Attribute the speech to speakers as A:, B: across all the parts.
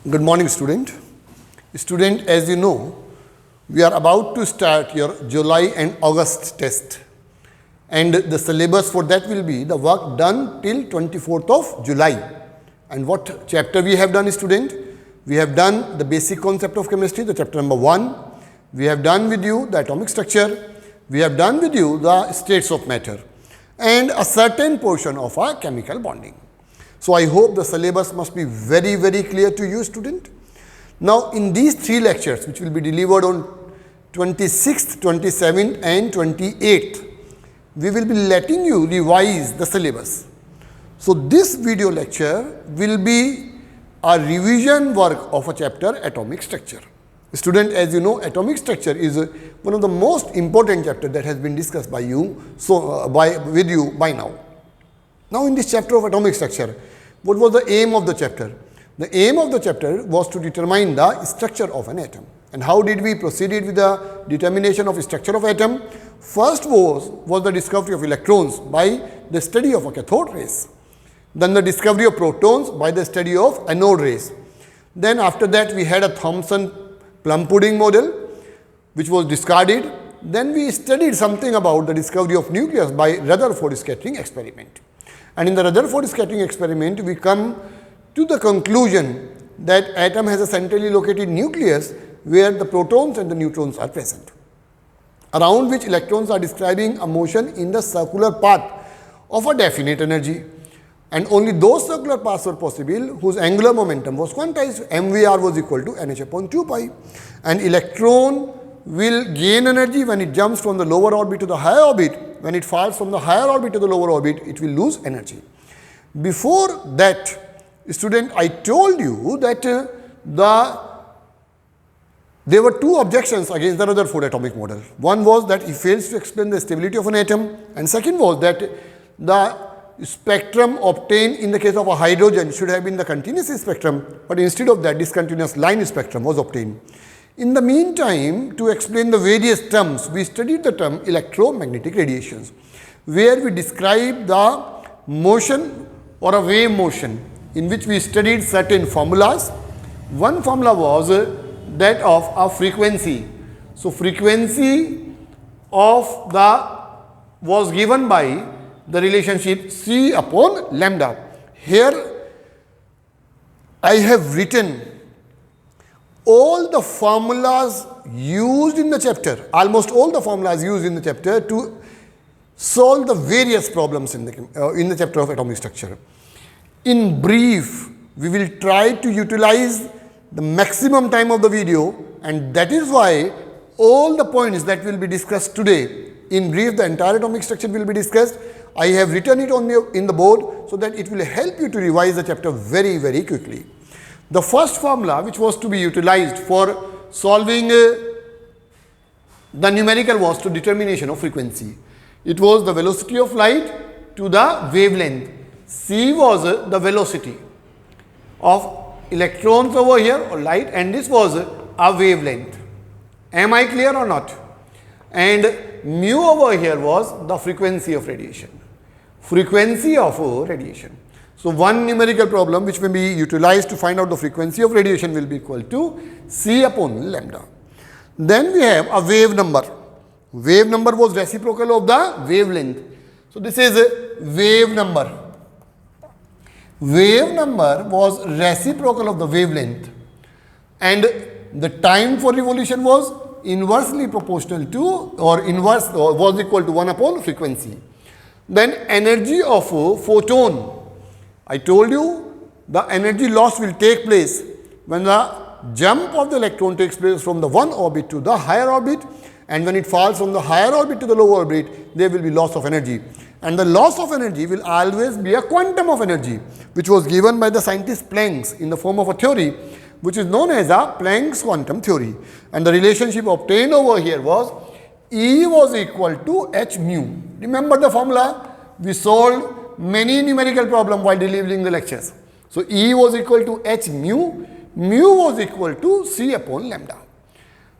A: Good morning, student. Student, as you know, we are about to start your July and August test. And the syllabus for that will be the work done till 24th of July. And what chapter we have done, student? We have done the basic concept of chemistry, the chapter number 1. We have done with you the atomic structure. We have done with you the states of matter. And a certain portion of our chemical bonding. So I hope the syllabus must be very, very clear to you, student. Now, in these 3 lectures, which will be delivered on 26th, 27th and 28th, we will be letting you revise the syllabus. So this video lecture will be a revision work of a chapter, atomic structure. Student, as you know, atomic structure is one of the most important chapters that has been discussed by you, with you by now. Now, in this chapter of atomic structure, what was the aim of the chapter? The aim of the chapter was to determine the structure of an atom. And how did we proceed with the determination of structure of atom? First was the discovery of electrons by the study of a cathode rays. Then the discovery of protons by the study of anode rays. Then after that we had a Thomson plum pudding model which was discarded. Then we studied something about the discovery of nucleus by Rutherford scattering experiment. And in the Rutherford scattering experiment, we come to the conclusion that atom has a centrally located nucleus where the protons and the neutrons are present, around which electrons are describing a motion in the circular path of a definite energy. And only those circular paths were possible whose angular momentum was quantized. MVR was equal to NH upon 2 pi. An electron will gain energy when it jumps from the lower orbit to the higher orbit. When it falls from the higher orbit to the lower orbit, it will lose energy. Before that, student, I told you that there were 2 objections against the Rutherford atomic model. One was that it fails to explain the stability of an atom, and second was that the spectrum obtained in the case of a hydrogen should have been the continuous spectrum, but instead of that, discontinuous line spectrum was obtained. In the meantime, to explain the various terms, we studied the term electromagnetic radiations, where we described the motion or a wave motion, in which we studied certain formulas. One formula was that of a frequency. So frequency was given by the relationship C upon lambda. Here I have written all the formulas used in the chapter, almost all the formulas used in the chapter to solve the various problems in the chapter of atomic structure. In brief, we will try to utilize the maximum time of the video, and that is why all the points that will be discussed today, in brief, the entire atomic structure will be discussed. I have written it in the board so that it will help you to revise the chapter very, very quickly. The first formula which was to be utilized for solving the numerical was to determination of frequency. It was the velocity of light to the wavelength. C was the velocity of electrons over here or light, and this was a wavelength. Am I clear or not? And mu over here was the frequency of radiation. Frequency of radiation. So one numerical problem which may be utilized to find out the frequency of radiation will be equal to C upon lambda. Then we have a wave number. Wave number was reciprocal of the wavelength. So this is wave number. Wave number was reciprocal of the wavelength, and the time for revolution was inversely proportional to was equal to 1 upon frequency. Then energy of a photon. I told you the energy loss will take place when the jump of the electron takes place from the one orbit to the higher orbit, and when it falls from the higher orbit to the lower orbit, there will be loss of energy. And the loss of energy will always be a quantum of energy, which was given by the scientist Planck in the form of a theory, which is known as a Planck's quantum theory. And the relationship obtained over here was E was equal to h mu. Remember the formula? We solved many numerical problems while delivering the lectures. So E was equal to h mu, mu was equal to C upon lambda.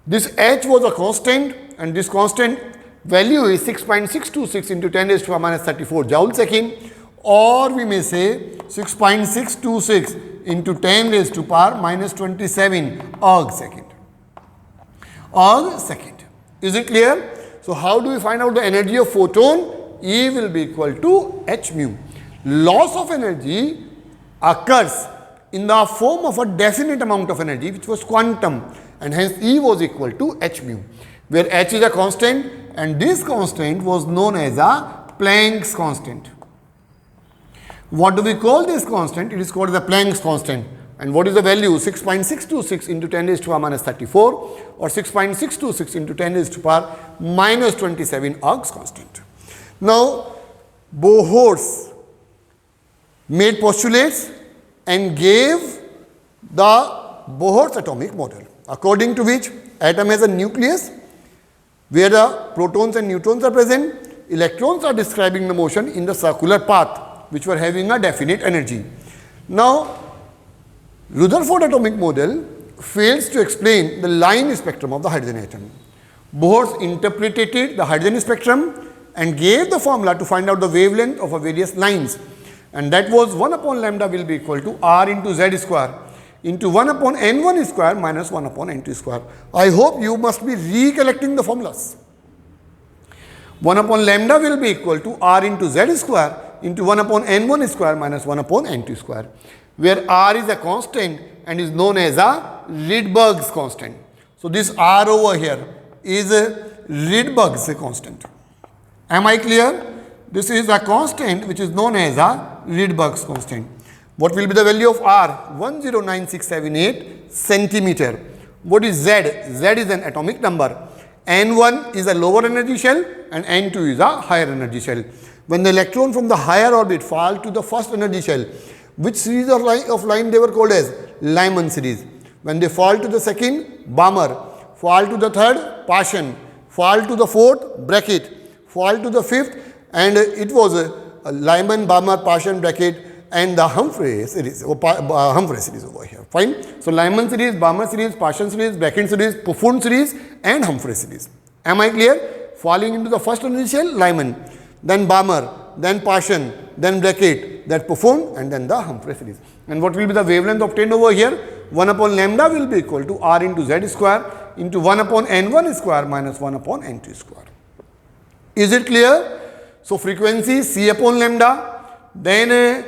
A: This h was a constant, and this constant value is 6.626 into 10 raised to the minus 34 joule second, or we may say 6.626 into 10 raised to power minus 27 erg second. Erg second. Is it clear? So how do we find out the energy of photon? E will be equal to h mu. Loss of energy occurs in the form of a definite amount of energy which was quantum, and hence E was equal to h mu, where h is a constant and this constant was known as a Planck's constant. What do we call this constant? It is called the Planck's constant. And what is the value? 6.626 into 10 raised to power minus 34, or 6.626 into 10 raised to power minus 27 Planck's constant. Now, Bohr made postulates and gave the Bohr's atomic model, according to which atom has a nucleus where the protons and neutrons are present. Electrons are describing the motion in the circular path, which were having a definite energy. Now, Rutherford atomic model fails to explain the line spectrum of the hydrogen atom. Bohr interpreted the hydrogen spectrum and gave the formula to find out the wavelength of various lines, and that was 1 upon lambda will be equal to r into z square into 1 upon n1 square minus 1 upon n2 square. I hope you must be recollecting the formulas. 1 upon lambda will be equal to r into z square into 1 upon n1 square minus 1 upon n2 square, where r is a constant and is known as a Rydberg's constant. So this r over here is a Rydberg's constant. Am I clear? This is a constant which is known as a Rydberg's constant. What will be the value of r? 109678 centimeter. What is z? Z is an atomic number. N1 is a lower energy shell and N2 is a higher energy shell. When the electron from the higher orbit fall to the first energy shell, which series of line they were called as? Lyman series. When they fall to the second, Balmer. Fall to the third, Paschen. Fall to the fourth, Brackett. Fall to the fifth, and it was a Lyman, Balmer, Paschen, Brackett, and the Humphrey series, Humphrey series over here. Fine. So Lyman series, Balmer series, Paschen series, Brackett series, Pfund series, and Humphrey series. Am I clear? Falling into the first energy shell, Lyman, then Balmer, then Paschen, then Brackett, that Pfund, and then the Humphrey series. And what will be the wavelength obtained over here? 1 upon lambda will be equal to r into z square into 1 upon n1 square minus 1 upon n2 square. Is it clear? So frequency C upon lambda, then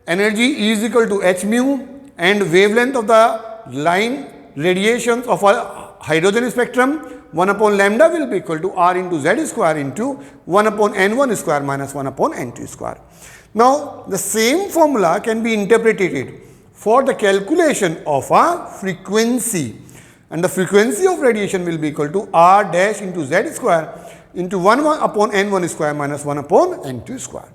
A: energy E is equal to h mu, and wavelength of the line radiations of a hydrogen spectrum, 1 upon lambda will be equal to r into z square into 1 upon n1 square minus 1 upon n2 square. Now, the same formula can be interpreted for the calculation of a frequency, and the frequency of radiation will be equal to r dash into z square into 1 upon n1 square minus 1 upon n2 square.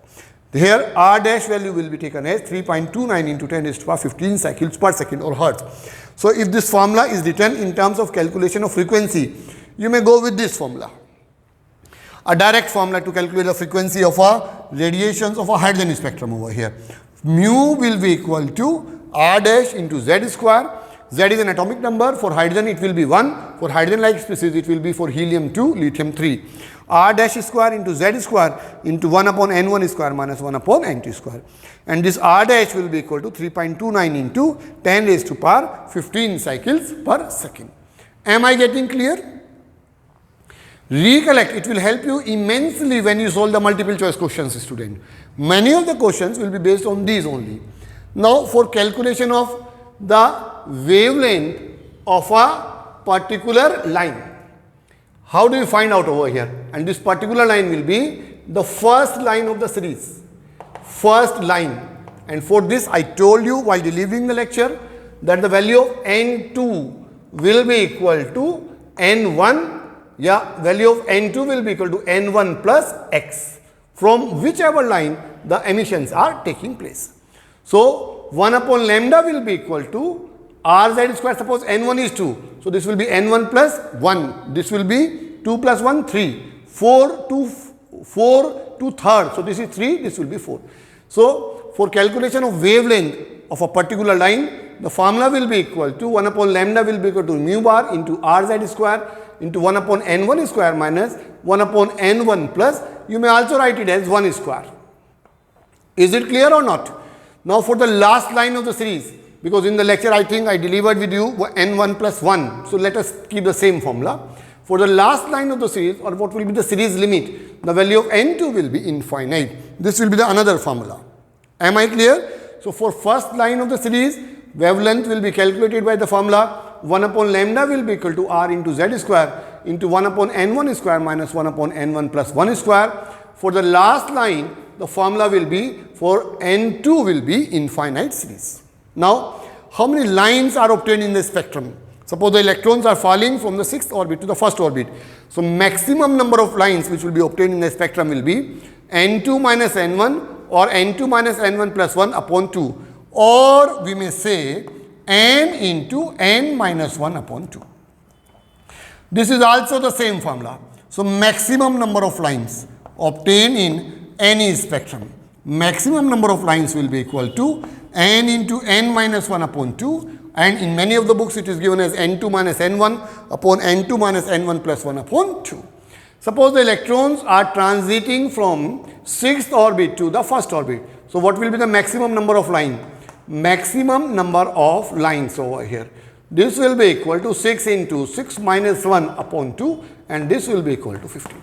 A: Here r dash value will be taken as 3.29 into 10 raised to power 15 cycles per second or hertz. So if this formula is written in terms of calculation of frequency, you may go with this formula. A direct formula to calculate the frequency of a radiations of a hydrogen spectrum over here. Mu will be equal to r dash into z square. Z is an atomic number. For hydrogen it will be 1. For hydrogen-like species it will be for helium 2, lithium 3. R dash square into z square into 1 upon n1 square minus 1 upon n2 square. And this r dash will be equal to 3.29 into 10 raised to power 15 cycles per second. Am I getting clear? Recollect, it will help you immensely when you solve the multiple choice questions, student. Many of the questions will be based on these only. Now, for calculation of the wavelength of a particular line, how do you find out over here? And this particular line will be the first line of the series. First line. And for this, I told you while delivering the lecture that the value of N2 will be equal to N1. Value of N2 will be equal to N1 plus X, from whichever line the emissions are taking place. So 1 upon lambda will be equal to Rz square. Suppose N1 is 2. So this will be N1 plus 1. This will be 2 plus 1, 3. 4 to third. So this is 3. This will be 4. So for calculation of wavelength of a particular line, the formula will be equal to 1 upon lambda will be equal to mu bar into Rz square into 1 upon n1 square minus 1 upon n1 plus, you may also write it as 1 square. Is it clear or not? Now for the last line of the series, because in the lecture I think I delivered with you n1 plus 1. So let us keep the same formula. For the last line of the series, or what will be the series limit, the value of n2 will be infinite. This will be the another formula. Am I clear? So for first line of the series, wavelength will be calculated by the formula 1 upon lambda will be equal to r into z square into 1 upon n1 square minus 1 upon n1 plus 1 square. For the last line, the formula will be for n2 will be infinite series. Now, how many lines are obtained in the spectrum? Suppose the electrons are falling from the 6th orbit to the 1st orbit. So maximum number of lines which will be obtained in the spectrum will be n2 minus n1 or n2 minus n1 plus 1 upon 2, or we may say n into n minus 1 upon 2. This is also the same formula. So maximum number of lines obtained in any spectrum. Maximum number of lines will be equal to n into n minus 1 upon 2, and in many of the books it is given as n2 minus n1 upon n2 minus n1 plus 1 upon 2. Suppose the electrons are transiting from 6th orbit to the 1st orbit. So what will be the maximum number of lines? Maximum number of lines over here. This will be equal to 6 into 6 minus 1 upon 2, and this will be equal to 15.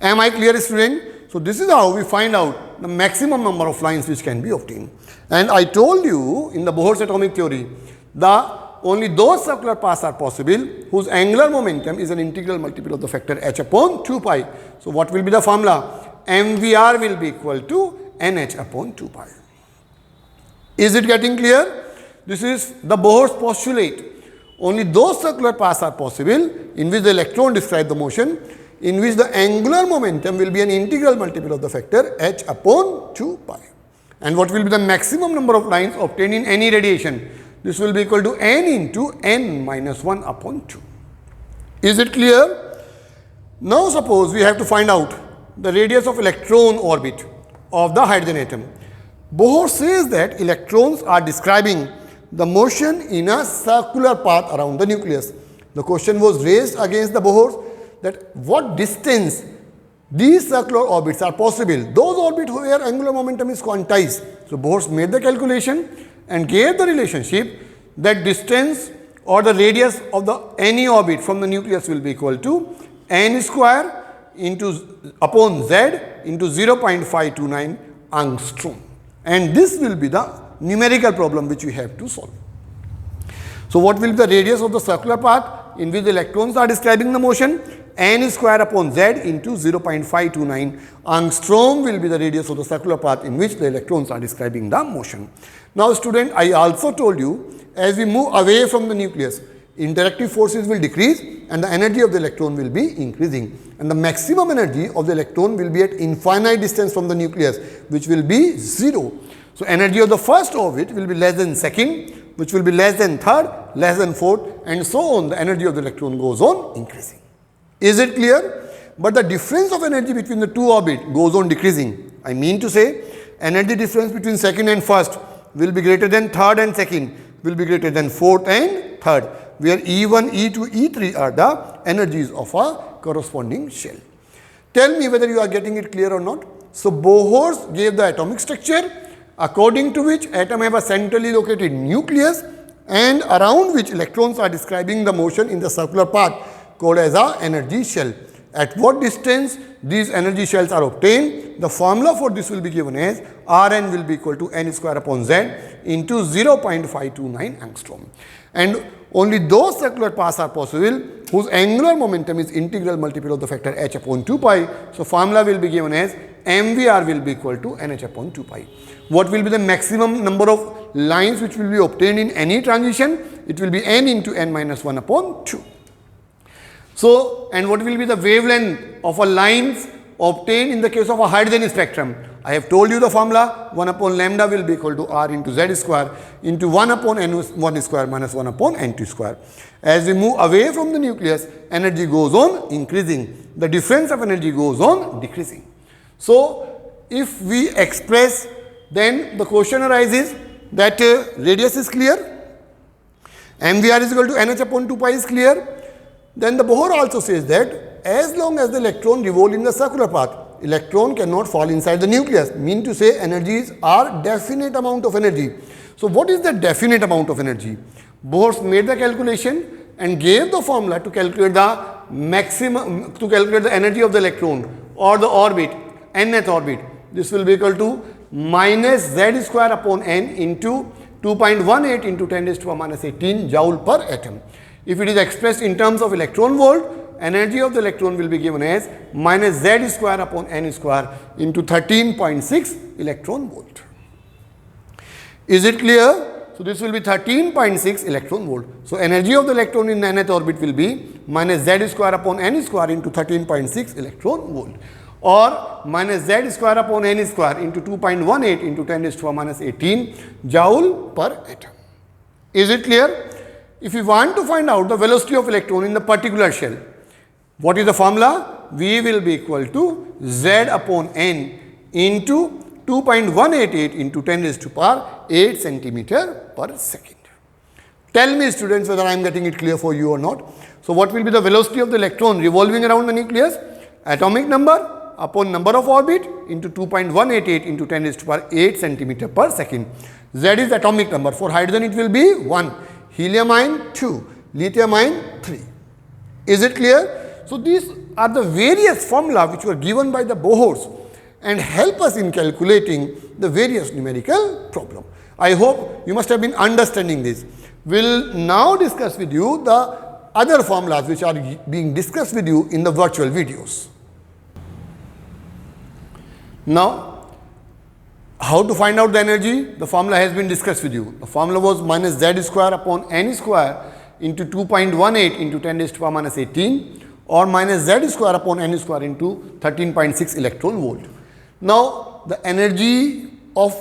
A: Am I clear, student? So this is how we find out the maximum number of lines which can be obtained. And I told you in the Bohr's atomic theory, only those circular paths are possible whose angular momentum is an integral multiple of the factor h upon 2 pi. So what will be the formula? MVR will be equal to NH upon 2 pi. Is it getting clear? This is the Bohr's postulate. Only those circular paths are possible in which the electron describes the motion, in which the angular momentum will be an integral multiple of the factor h upon 2 pi. And what will be the maximum number of lines obtained in any radiation? This will be equal to n into n minus 1 upon 2. Is it clear? Now suppose we have to find out the radius of electron orbit of the hydrogen atom. Bohr says that electrons are describing the motion in a circular path around the nucleus. The question was raised against the Bohr that what distance these circular orbits are possible. Those orbits where angular momentum is quantized. So Bohr made the calculation and gave the relationship that distance or the radius of any orbit from the nucleus will be equal to n square upon z into 0.529 angstrom. And this will be the numerical problem which we have to solve. So what will be the radius of the circular path in which the electrons are describing the motion? N square upon z into 0.529 angstrom will be the radius of the circular path in which the electrons are describing the motion. Now student, I also told you, as we move away from the nucleus, interactive forces will decrease and the energy of the electron will be increasing, and the maximum energy of the electron will be at infinite distance from the nucleus, which will be 0. So energy of the first orbit will be less than second, which will be less than third, less than fourth, and so on. The energy of the electron goes on increasing. Is it clear? But the difference of energy between the two orbits goes on decreasing. I mean to say, energy difference between second and first will be greater than third and second, will be greater than fourth and third, where E1, E2, E3 are the energies of a corresponding shell. Tell me whether you are getting it clear or not. So Bohr gave the atomic structure according to which atom have a centrally located nucleus and around which electrons are describing the motion in the circular path called as a energy shell. At what distance these energy shells are obtained? The formula for this will be given as Rn will be equal to n square upon z into 0.529 angstrom. And only those circular paths are possible whose angular momentum is integral multiple of the factor h upon 2 pi. So formula will be given as MVR will be equal to NH upon 2 pi. What will be the maximum number of lines which will be obtained in any transition? It will be n into n minus 1 upon 2. So, and what will be the wavelength of a lines obtained in the case of a hydrogen spectrum? I have told you the formula, 1 upon lambda will be equal to R into Z square into 1 upon N1 square minus 1 upon N2 square. As we move away from the nucleus, energy goes on increasing. The difference of energy goes on decreasing. So, if we express, then the question arises that radius is clear, MVR is equal to NH upon 2 pi is clear. Then the Bohr also says that as long as the electron revolves in the circular path, electron cannot fall inside the nucleus. Mean to say energies are definite amount of energy. So what is the definite amount of energy? Bohr made the calculation and gave the formula to calculate the maximum, to calculate the energy of the electron or the orbit, nth orbit. This will be equal to minus z square upon n into 2.18 into 10 raised to the minus 18 joule per atom. If it is expressed in terms of electron volt, energy of the electron will be given as minus z square upon n square into 13.6 electron volt. Is it clear? So this will be 13.6 electron volt. So energy of the electron in the nth orbit will be minus z square upon n square into 13.6 electron volt, or minus z square upon n square into 2.18 into 10 raised to the minus 18 joule per atom. Is it clear? If we want to find out the velocity of electron in the particular shell, what is the formula? V will be equal to z upon n into 2.188 into 10 raised to power 8 centimeter per second. Tell me, students, whether I am getting it clear for you or not. So what will be the velocity of the electron revolving around the nucleus? Atomic number upon number of orbit into 2.188 into 10 raised to power 8 centimeter per second. Z is atomic number. For hydrogen it will be 1, helium ion 2, lithium ion 3. Is it clear? So these are the various formula which were given by the Bohrs and help us in calculating the various numerical problem. I hope you must have been understanding this. We'll now discuss with you the other formulas which are being discussed with you in the virtual videos. Now, how to find out the energy? The formula has been discussed with you. The formula was minus z square upon n square into 2.18 into 10 raised to the power minus 18, or minus z square upon n square into 13.6 electron volt. Now, the energy of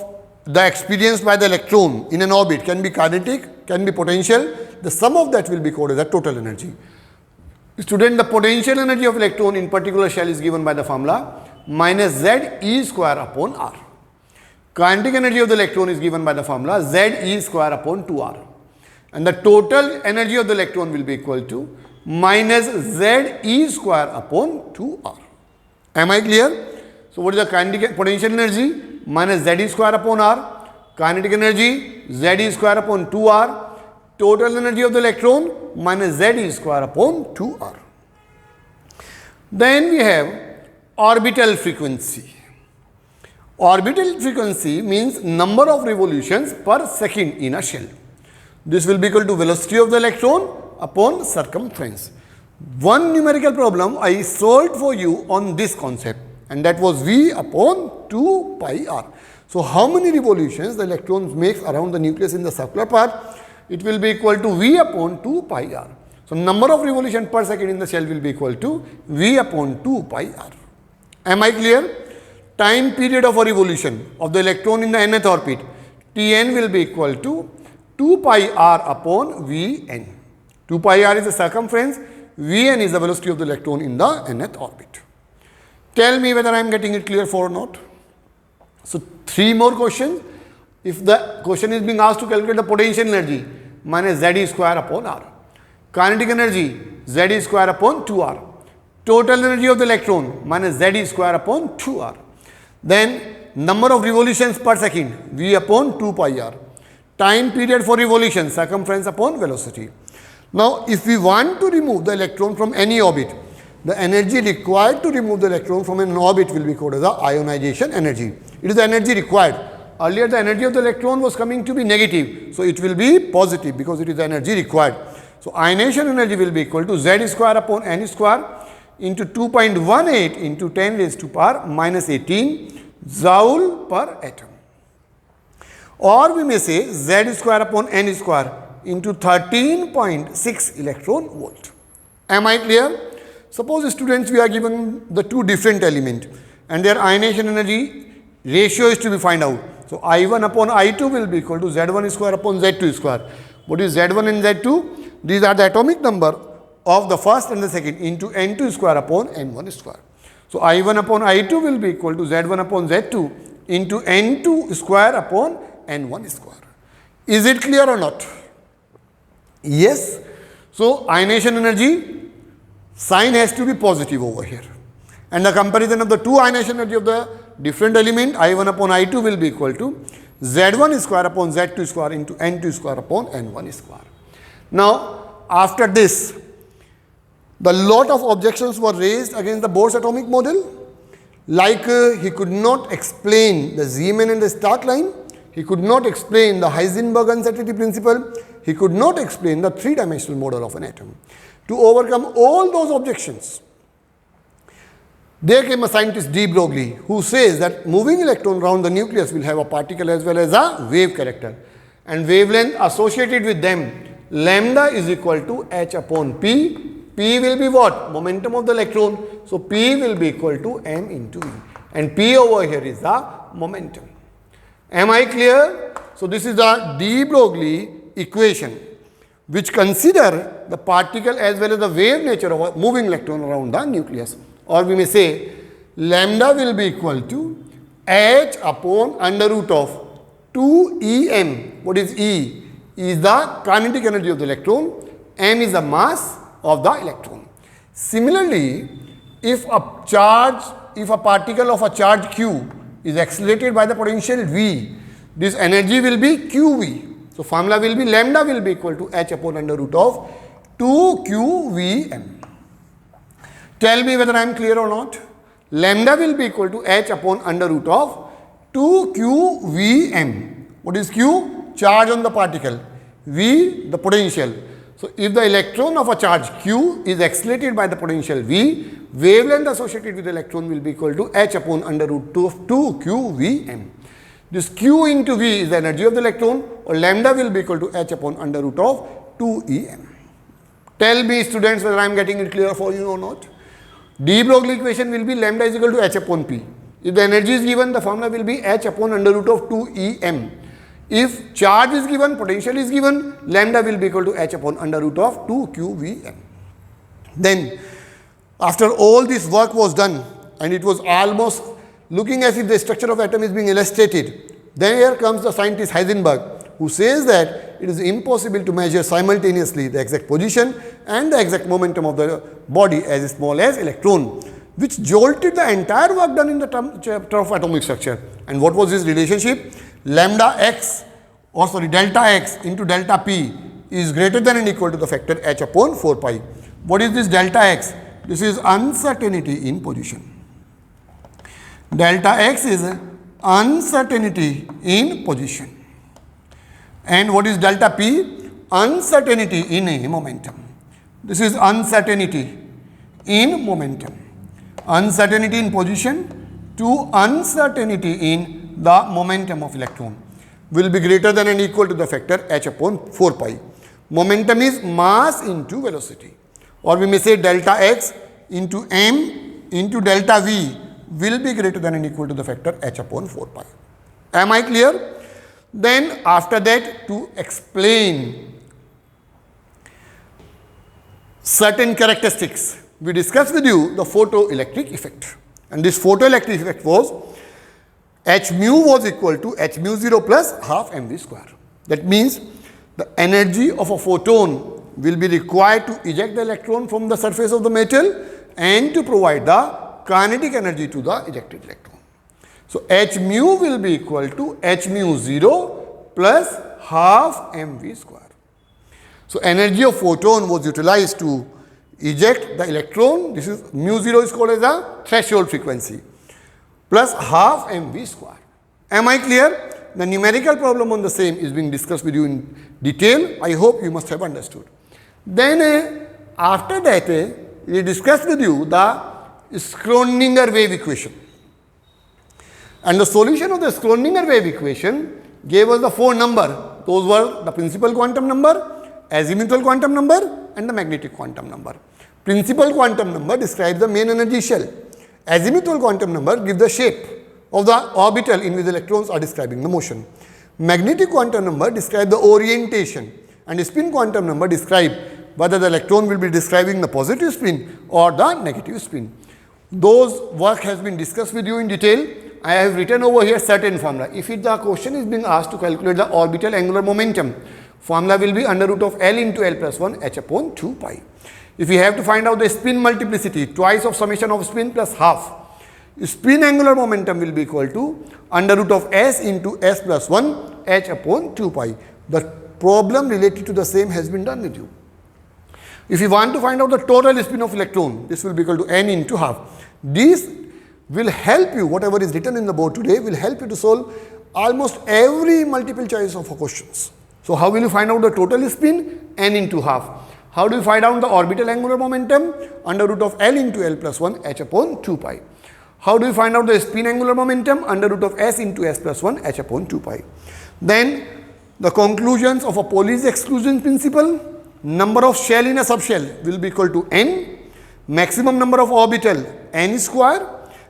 A: the experienced by the electron in an orbit can be kinetic, can be potential. The sum of that will be called as the total energy. Student, the potential energy of electron in particular shell is given by the formula minus z e square upon r. Kinetic energy of the electron is given by the formula z e square upon 2r. And the total energy of the electron will be equal to minus z e square upon 2r. Am I clear? So what is the kinetic potential energy? Minus z square upon r. Kinetic energy z square upon 2r. Total energy of the electron minus z square upon 2r. Then we have orbital frequency. Orbital frequency means number of revolutions per second in a shell. This will be equal to velocity of the electron upon circumference. One numerical problem I solved for you on this concept, and that was V upon 2 pi r. So how many revolutions the electron makes around the nucleus in the circular part? It will be equal to V upon 2 pi r. So number of revolutions per second in the shell will be equal to V upon 2 pi r. Am I clear? Time period of a revolution of the electron in the nth orbit, Tn will be equal to 2 pi r upon Vn. 2 pi r is the circumference, Vn is the velocity of the electron in the nth orbit. Tell me whether I am getting it clear for or not. So 3 more questions. If the question is being asked to calculate the potential energy, minus z square upon r. Kinetic energy, z square upon 2r. Total energy of the electron, minus z square upon 2r. Then number of revolutions per second, v upon 2 pi r. Time period for revolution, circumference upon velocity. Now, if we want to remove the electron from any orbit, the energy required to remove the electron from an orbit will be called as the ionization energy. It is the energy required. Earlier, the energy of the electron was coming to be negative, so it will be positive because it is the energy required. So, ionization energy will be equal to z square upon n square into 2.18 into 10 raised to power minus 18 joule per atom. Or we may say z square upon n square into 13.6 electron volt. Am I clear? Suppose, students, we are given the two different elements and their ionization energy ratio is to be find out. So, I1 upon I2 will be equal to Z1 square upon Z2 square. What is Z1 and Z2? These are the atomic number of the first and the second into N2 square upon N1 square. So, I1 upon I2 will be equal to Z1 upon Z2 into N2 square upon N1 square. Is it clear or not? Yes. So, ionization energy sign has to be positive over here. And the comparison of the two ionization energy of the different element I1 upon I2 will be equal to Z1 square upon Z2 square into N2 square upon N1 square. Now, after this, the lot of objections were raised against the Bohr's atomic model. Like he could not explain the Zeeman and the Stark line. He could not explain the Heisenberg uncertainty principle. He could not explain the three-dimensional model of an atom. To overcome all those objections, there came a scientist de Broglie who says that moving electron around the nucleus will have a particle as well as a wave character, and wavelength associated with them, lambda is equal to h upon p. P will be what? Momentum of the electron. So P will be equal to m into E, and P over here is the momentum. Am I clear? So this is the de Broglie equation which consider the particle as well as the wave nature of a moving electron around the nucleus. Or we may say lambda will be equal to h upon under root of 2 What is E? E is the kinetic energy of the electron. M is the mass of the electron. Similarly, if a particle of a charge q is accelerated by the potential V, this energy will be QV. So formula will be lambda will be equal to h upon under root of 2qVm. Tell me whether I am clear or not. Lambda will be equal to h upon under root of 2qVm. What is Q? Charge on the particle. V, the potential. So if the electron of a charge q is accelerated by the potential V, wavelength associated with the electron will be equal to h upon under root 2 of 2qVm. This q into V is the energy of the electron, or lambda will be equal to h upon under root of 2Em. Tell me, students, whether I am getting it clear for you or not. De Broglie equation will be lambda is equal to h upon p. If the energy is given, the formula will be h upon under root of 2Em. If charge is given, potential is given, lambda will be equal to h upon under root of 2qVm. Then, after all this work was done, and it was almost looking as if the structure of atom is being illustrated, then here comes the scientist Heisenberg, who says that it is impossible to measure simultaneously the exact position and the exact momentum of the body as small as electron, which jolted the entire work done in the chapter of atomic structure. And what was his relationship? Lambda x, or sorry, delta x into delta p is greater than and equal to the factor h upon 4 pi. What is this delta x? This is uncertainty in position. Delta x is uncertainty in position. And what is delta p? Uncertainty in a momentum. This is uncertainty in momentum. Uncertainty in position to uncertainty in the momentum of electron will be greater than and equal to the factor h upon 4 pi. Momentum is mass into velocity. Or we may say delta x into m into delta v will be greater than and equal to the factor h upon 4 pi. Am I clear? Then after that, to explain certain characteristics, we discussed with you the photoelectric effect. And this photoelectric effect was h mu was equal to h mu 0 plus half mv square. That means the energy of a photon will be required to eject the electron from the surface of the metal and to provide the kinetic energy to the ejected electron. So h mu will be equal to h mu 0 plus half mv square. So energy of photon was utilized to eject the electron. This is mu 0 is called as a threshold frequency, plus half mv square. Am I clear? The numerical problem on the same is being discussed with you in detail. I hope you must have understood. Then after that, we discussed with you the Schrödinger wave equation. And the solution of the Schrödinger wave equation gave us the 4 numbers. Those were the principal quantum number, azimuthal quantum number, and the magnetic quantum number. Principal quantum number describes the main energy shell. Azimuthal quantum number gives the shape of the orbital in which the electrons are describing the motion. Magnetic quantum number describes the orientation, and spin quantum number describes whether the electron will be describing the positive spin or the negative spin. Those work has been discussed with you in detail. I have written over here certain formula. If the question is being asked to calculate the orbital angular momentum, formula will be under root of L into L plus 1 h upon 2 pi. If we have to find out the spin multiplicity, twice of summation of spin plus half. spin angular momentum will be equal to under root of s into s plus 1 h upon 2 pi. The problem related to the same has been done with you. If you want to find out the total spin of electron, this will be equal to n into half. This will help you, whatever is written in the board today, will help you to solve almost every multiple choice of questions. So, how will you find out the total spin? N into half. How do you find out the orbital angular momentum? Under root of L into L plus 1 h upon 2 pi. How do you find out the spin angular momentum? Under root of S into S plus 1 h upon 2 pi. Then, the conclusions of a Pauli's exclusion principle. Number of shell in a subshell will be equal to n. Maximum number of orbital n square.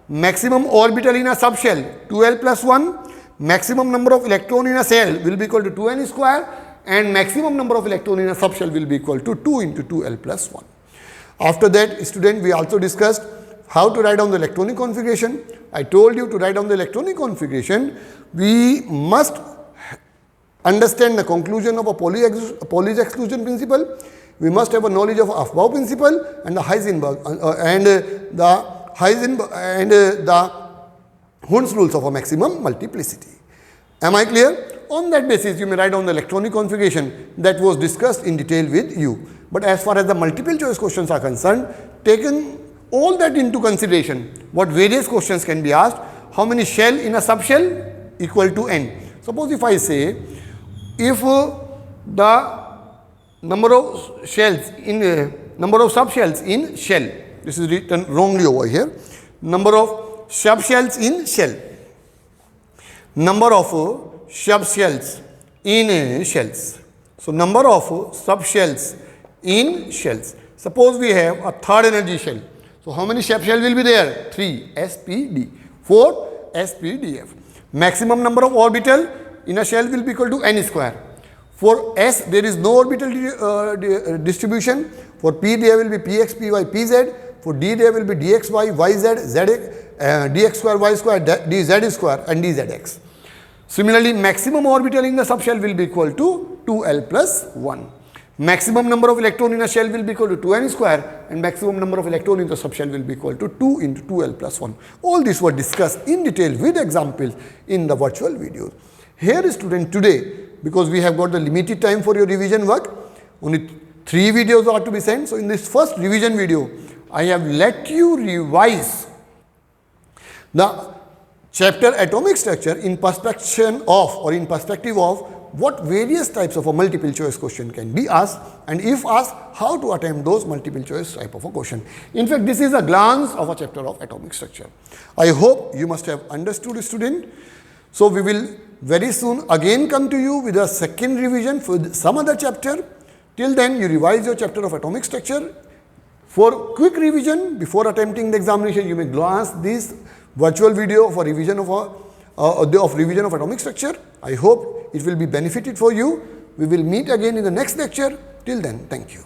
A: Maximum orbital in a subshell 2l plus 1. Maximum number of electron in a cell will be equal to 2n square, and maximum number of electron in a subshell will be equal to 2 into 2l plus 1. After that, student, we also discussed how to write down the electronic configuration. I told you to write down the electronic configuration, we must understand the conclusion of a Pauli's exclusion principle. We must have a knowledge of Aufbau principle and the Heisenberg the Hund's rules of a maximum multiplicity. Am I clear? On that basis, you may write down the electronic configuration that was discussed in detail with you. But as far as the multiple choice questions are concerned, taking all that into consideration, what various questions can be asked, how many shell in a subshell equal to n. Suppose if I say, if the number of shells in number of subshells in shell, this is written wrongly over here, number of subshells in shell, number of subshells in shells. So, number of subshells in shells. Suppose we have a third energy shell. So, how many subshells will be there? 3 SPD, 4 SPDF. Maximum number of orbital in a shell will be equal to n square. For S, there is no orbital distribution. For P, there will be Px, Py, Pz. For D, there will be dxy, yz, dx square, y square, dz square and dzx. Similarly, maximum orbital in the subshell will be equal to 2l plus 1. Maximum number of electron in a shell will be equal to 2n square, and maximum number of electron in the subshell will be equal to 2 into 2l plus 1. All these were discussed in detail with examples in the virtual videos. Here, student, today, because we have got the limited time for your revision work, only 3 videos are to be sent. So, in this first revision video, I have let you revise the chapter atomic structure in perspective of what various types of a multiple choice question can be asked, and if asked, how to attempt those multiple choice type of a question. In fact, this is a glance of a chapter of atomic structure. I hope you must have understood, student. So, we will very soon again come to you with a second revision for some other chapter. Till then, you revise your chapter of atomic structure. For quick revision before attempting the examination, you may glance this virtual video of a revision of revision of atomic structure. I hope it will be benefited for you. We will meet again in the next lecture. Till then, thank you.